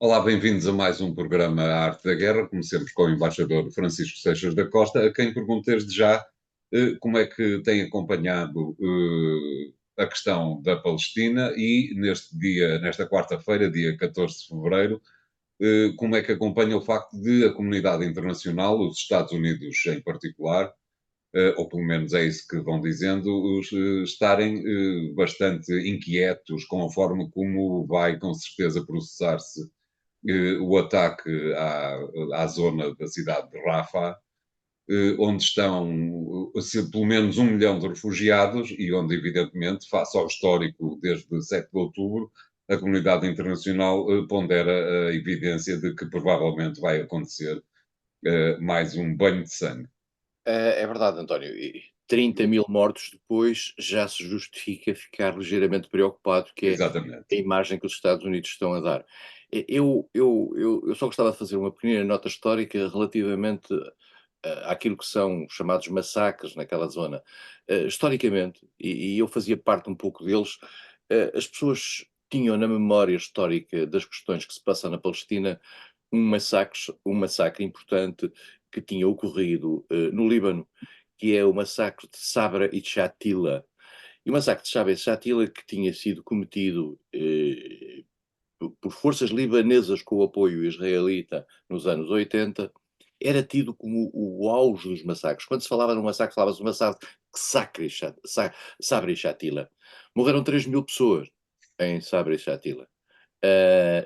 Olá, bem-vindos a mais um programa A Arte da Guerra, como sempre com o embaixador Francisco Seixas da Costa, a quem pergunto desde já como é que tem acompanhado a questão da Palestina e neste dia, nesta quarta-feira, dia 14 de fevereiro, como é que acompanha o facto de a comunidade internacional, os Estados Unidos em particular, ou pelo menos é isso que vão dizendo, estarem bastante inquietos com a forma como vai com certeza processar-se o ataque à zona da cidade de Rafah, onde estão pelo menos 1 milhão de refugiados e onde, evidentemente, face ao histórico desde 7 de outubro, a comunidade internacional pondera a evidência de que provavelmente vai acontecer mais um banho de sangue. É verdade, António. E 30.000 mortos depois já se justifica ficar ligeiramente preocupado, que é a Exatamente. imagem que os Estados Unidos estão a dar. Eu só gostava de fazer uma pequena nota histórica relativamente àquilo que são chamados massacres naquela zona. Historicamente, e eu fazia parte um pouco deles, as pessoas tinham na memória histórica das questões que se passam na Palestina um massacre importante que tinha ocorrido no Líbano, que é o massacre de Sabra e Shatila. E o massacre de Sabra e Shatila, que tinha sido cometido por forças libanesas com o apoio israelita nos anos 80, era tido como o auge dos massacres. Quando se falava de um massacre, falava-se de um massacre de Sabra e Shatila. Morreram 3.000 pessoas em Sabra e Shatila.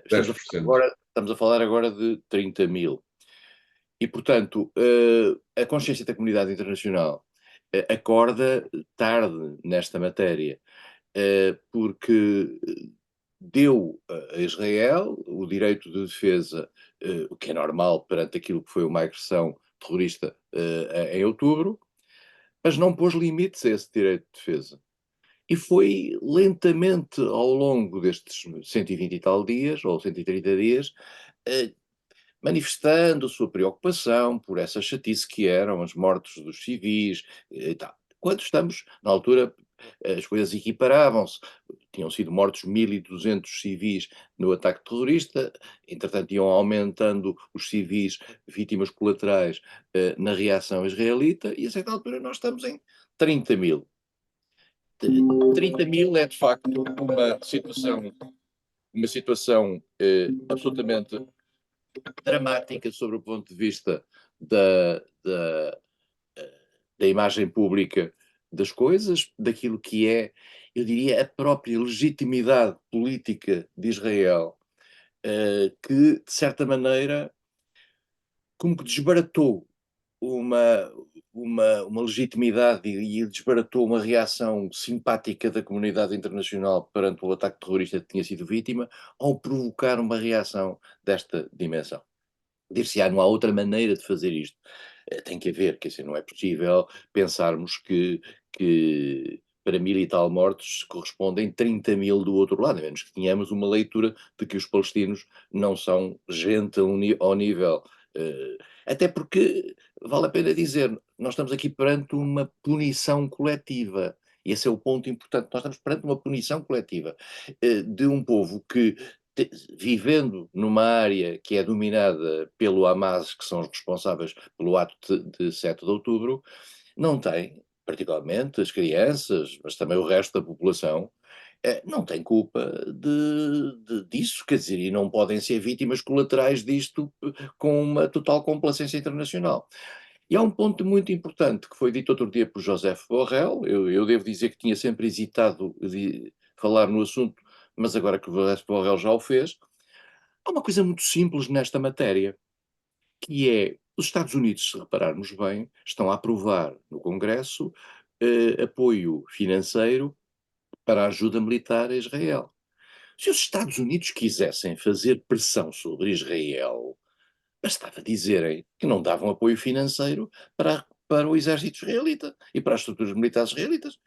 Estamos a falar 10%. agora de 30.000. E, portanto, a consciência da comunidade internacional acorda tarde nesta matéria, porque deu a Israel o direito de defesa, o que é normal perante aquilo que foi uma agressão terrorista em outubro, mas não pôs limites a esse direito de defesa. E foi lentamente ao longo destes 120 e tal dias, ou 130 dias, eh, manifestando a sua preocupação por essa chatice que eram as mortes dos civis e tal. Quando estamos, na altura, as coisas equiparavam-se. Tinham sido mortos 1.200 civis no ataque terrorista, entretanto iam aumentando os civis vítimas colaterais na reação israelita, e a certa altura nós estamos em 30.000. 30.000 é de facto uma situação absolutamente dramática sobre o ponto de vista da, da, da imagem pública das coisas, daquilo que é, eu diria, a própria legitimidade política de Israel, que, de certa maneira, como que desbaratou uma, uma legitimidade e desbaratou uma reação simpática da comunidade internacional perante o ataque terrorista que tinha sido vítima, ao provocar uma reação desta dimensão. Dir-se-á, não há outra maneira de fazer isto. Tem que haver, quer dizer, não é possível pensarmos que para 1.000 e tal mortos correspondem 30.000 do outro lado, a menos que tenhamos uma leitura de que os palestinos não são gente ao nível. eh, Até porque, vale a pena dizer, nós estamos aqui perante uma punição coletiva. Esse é o ponto importante. Nós estamos perante uma punição coletiva de um povo que vivendo numa área que é dominada pelo Hamas, que são os responsáveis pelo ato de 7 de outubro, não tem, particularmente as crianças, mas também o resto da população, não tem culpa disso, quer dizer, e não podem ser vítimas colaterais disto com uma total complacência internacional. E há um ponto muito importante que foi dito outro dia por Joseph Borrell, eu devo dizer que tinha sempre hesitado de falar no assunto, mas agora que o Joseph Borrell já o fez, há uma coisa muito simples nesta matéria, que é os Estados Unidos, se repararmos bem, estão a aprovar no Congresso apoio financeiro para a ajuda militar a Israel. Se os Estados Unidos quisessem fazer pressão sobre Israel, bastava dizerem que não davam apoio financeiro para o exército israelita e para as estruturas militares israelitas.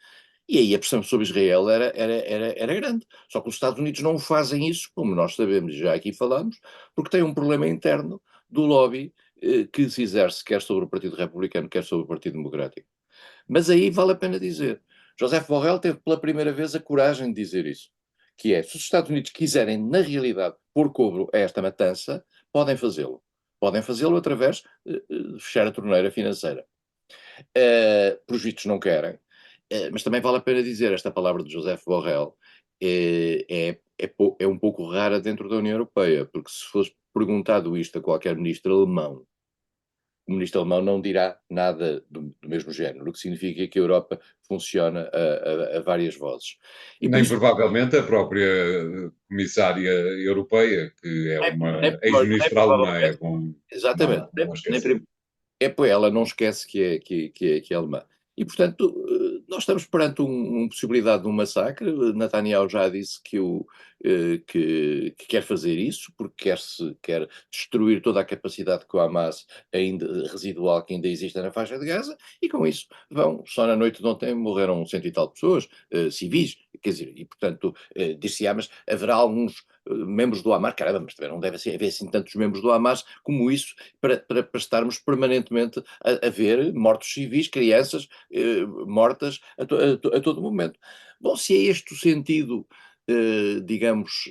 E aí a pressão sobre Israel era grande. Só que os Estados Unidos não fazem isso, como nós sabemos, já aqui falamos, porque tem um problema interno do lobby que se exerce quer sobre o Partido Republicano, quer sobre o Partido Democrático. Mas aí vale a pena dizer. José Borrell teve pela primeira vez a coragem de dizer isso. Que é, se os Estados Unidos quiserem, na realidade, pôr cobro a esta matança, podem fazê-lo. Podem fazê-lo através de fechar a torneira financeira. Pelos vistos não querem. Mas também vale a pena dizer, esta palavra de José Borrell é um pouco rara dentro da União Europeia, porque se fosse perguntado isto a qualquer ministro alemão, o ministro alemão não dirá nada do mesmo género, o que significa que a Europa funciona a várias vozes. E por Nem isso, provavelmente a própria comissária europeia, que é uma nem ex-ministra alemã, é provavelmente, bom exatamente, não esquecer. pô, ela não esquece que é alemã. E, portanto, nós estamos perante uma possibilidade de um massacre. Netanyahu já disse que quer fazer isso, porque quer destruir toda a capacidade que o Hamas ainda, residual que ainda existe na faixa de Gaza, e com isso só na noite de ontem morreram cento e tal pessoas, civis, quer dizer, e portanto, dir-se-á, mas haverá alguns membros do Hamas, caramba, mas também não deve haver assim tantos membros do Hamas como isso, para estarmos permanentemente a ver mortos civis, crianças mortas a todo momento. Bom, se é este o sentido, digamos,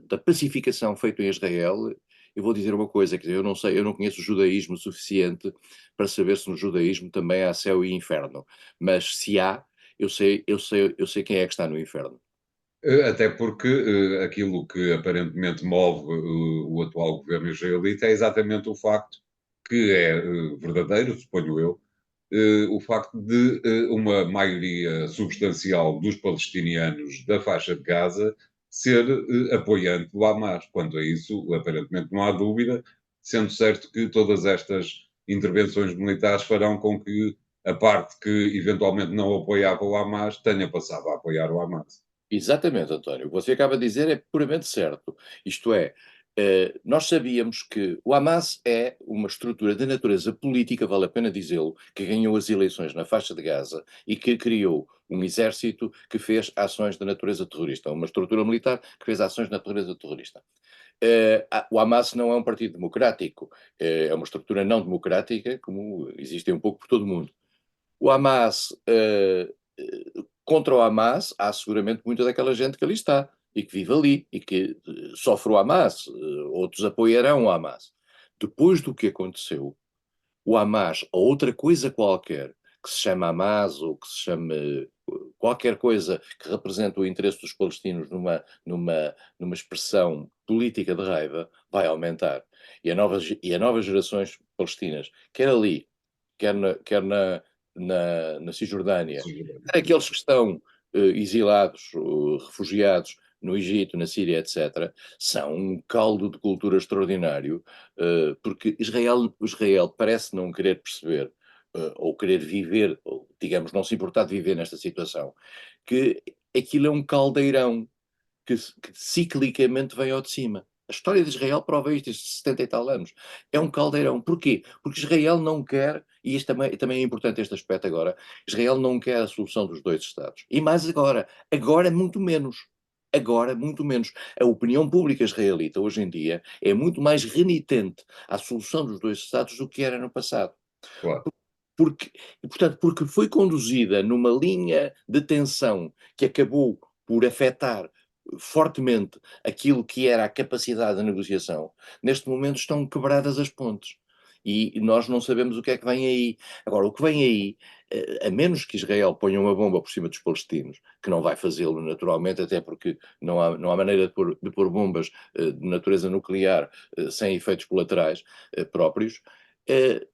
da pacificação feita em Israel, eu vou dizer uma coisa, quer dizer, eu não sei, eu não conheço o judaísmo suficiente para saber se no judaísmo também há céu e inferno, mas se há, eu sei quem é que está no inferno. Até porque aquilo que aparentemente move o atual governo israelita é exatamente o facto que é verdadeiro, suponho eu, o facto de uma maioria substancial dos palestinianos da faixa de Gaza ser apoiante do Hamas. Quanto a isso, aparentemente não há dúvida, sendo certo que todas estas intervenções militares farão com que a parte que eventualmente não apoiava o Hamas tenha passado a apoiar o Hamas. Exatamente, António. O que você acaba de dizer é puramente certo. Isto é, nós sabíamos que o Hamas é uma estrutura de natureza política, vale a pena dizê-lo, que ganhou as eleições na faixa de Gaza e que criou um exército que fez ações de natureza terrorista, uma estrutura militar que fez ações de natureza terrorista. O Hamas não é um partido democrático, é uma estrutura não democrática, como existe um pouco por todo o mundo. O Hamas, contra o Hamas, há seguramente muita daquela gente que ali está e que vive ali e que sofre o Hamas, outros apoiarão o Hamas. Depois do que aconteceu, o Hamas ou outra coisa qualquer que se chama Hamas ou que se chame qualquer coisa que represente o interesse dos palestinos numa expressão política de raiva, vai aumentar. E a novas gerações palestinas, quer ali, quer na Cisjordânia, quer aqueles que estão exilados, refugiados no Egito, na Síria, etc., são um caldo de cultura extraordinário, porque Israel parece não querer perceber, ou querer viver, ou digamos, não se importar de viver nesta situação, que aquilo é um caldeirão que ciclicamente vem ao de cima. A história de Israel prova isto, estes 70 e tal anos. É um caldeirão. Porquê? Porque Israel não quer, e isto também é importante este aspecto agora, Israel não quer a solução dos dois Estados. E mais agora muito menos. Agora, muito menos. A opinião pública israelita, hoje em dia, é muito mais renitente à solução dos dois Estados do que era no passado. Claro. Porque, portanto, porque foi conduzida numa linha de tensão que acabou por afetar fortemente aquilo que era a capacidade de negociação, neste momento estão quebradas as pontes. E nós não sabemos o que é que vem aí. Agora, o que vem aí, a menos que Israel ponha uma bomba por cima dos palestinos, que não vai fazê-lo naturalmente, até porque não há maneira de pôr bombas de natureza nuclear sem efeitos colaterais próprios, eh,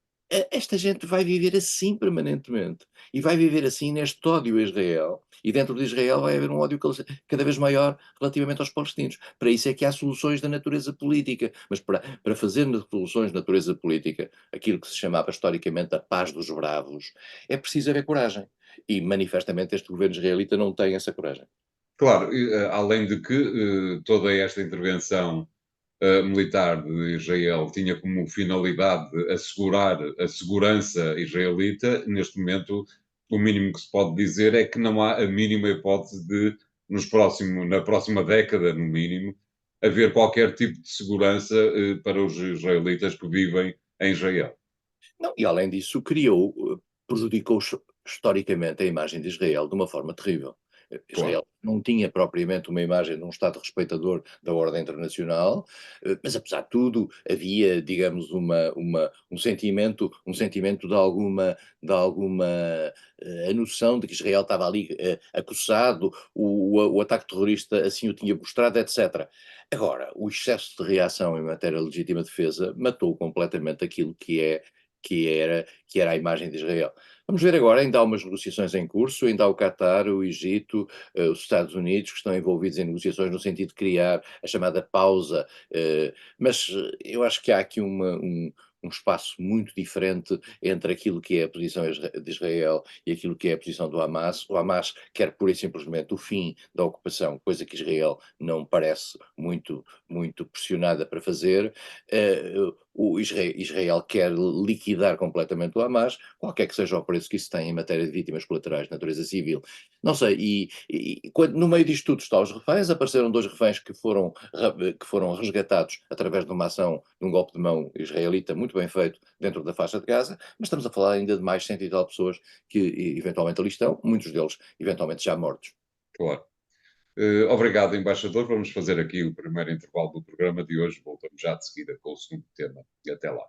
esta gente vai viver assim permanentemente. E vai viver assim neste ódio a Israel. E dentro de Israel vai haver um ódio cada vez maior relativamente aos palestinos. Para isso é que há soluções da natureza política. Mas para fazer soluções de natureza política, aquilo que se chamava historicamente a paz dos bravos, é preciso haver coragem. E manifestamente este governo israelita não tem essa coragem. Claro, e, além de que toda esta intervenção militar de Israel tinha como finalidade assegurar a segurança israelita, neste momento o mínimo que se pode dizer é que não há a mínima hipótese de, na próxima década, no mínimo, haver qualquer tipo de segurança para os israelitas que vivem em Israel. Não, e além disso, prejudicou historicamente a imagem de Israel de uma forma terrível. Israel não tinha propriamente uma imagem de um Estado respeitador da ordem internacional, mas apesar de tudo havia, digamos, um sentimento de alguma a noção de que Israel estava ali acossado, o ataque terrorista assim o tinha mostrado, etc. Agora, o excesso de reação em matéria de legítima defesa matou completamente aquilo que era a imagem de Israel. Vamos ver agora, ainda há umas negociações em curso, ainda há o Qatar, o Egito, os Estados Unidos, que estão envolvidos em negociações no sentido de criar a chamada pausa, mas eu acho que há aqui um espaço muito diferente entre aquilo que é a posição de Israel e aquilo que é a posição do Hamas. O Hamas quer pura e simplesmente o fim da ocupação, coisa que Israel não parece muito pressionada para fazer. O Israel quer liquidar completamente o Hamas, qualquer que seja o preço que isso tem em matéria de vítimas colaterais de natureza civil. Não sei, no meio disto tudo estão os reféns, apareceram 2 reféns que foram resgatados através de uma ação, de um golpe de mão israelita muito bem feito dentro da faixa de Gaza, mas estamos a falar ainda de mais 100 e tal pessoas que eventualmente ali estão, muitos deles eventualmente já mortos. Claro. Obrigado, embaixador. Vamos fazer aqui o primeiro intervalo do programa de hoje. Voltamos já de seguida com o segundo tema. E até lá.